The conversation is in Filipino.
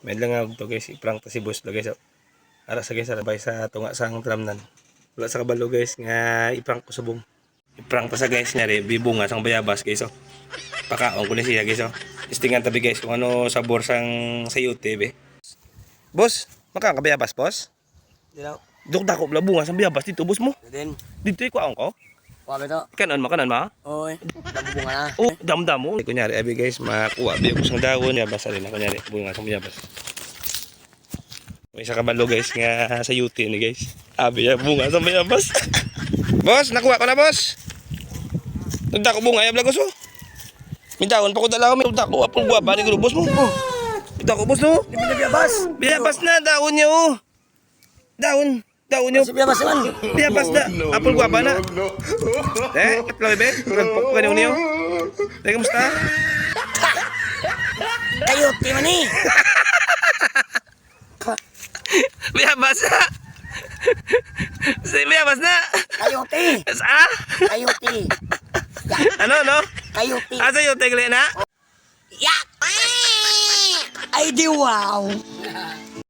May lang nga to guys, iprank to si boss lo guys. Ara sa guys, arabay sa tunga sang tramnan. Wala sa kabalo guys nga iprank ko subong. Iprank to sa guys nga rin, bibunga sang bayabas guys oh. Pakaon ko na siya guys oh. Istingan tabi guys kung ano sabor sang sayote be. Boss, makakabayabas boss? Di daw. Dok dako bla bunga sang bayabas dito boss mo. Din. Dito ikuaon ko. Wabe to. Kanon ma? Oy. Dabunga na. Oh, damdam mo. Kunyari, abi guys, makuha biyo ko sang dawon, bayabas rin na kunyari, bunga sang bayabas. May isa kabalo guys nga sa yuti ni guys. Abi ya bunga sang bayabas. Boss, nakuha ko na boss. Tugda ko bunga ya blagos oh. May dawon pa ko dala ko, may tugda ko apong guwapa ni boss mo. Oh. Tugda ko boss no. Di ba biyabas? Bayabas na daon niya oh. Daon niyo. Si biyabas man. Bayabas na. Apong guwapa na. Katlaw be. Pagpok ka niyo. Kamusta? Kayote man eh. Bayabas na. Bayabas na. Kayote. Sa? Kayote. Ano no? Kayote. Asa yung tegle na? Yak! Ay di wow!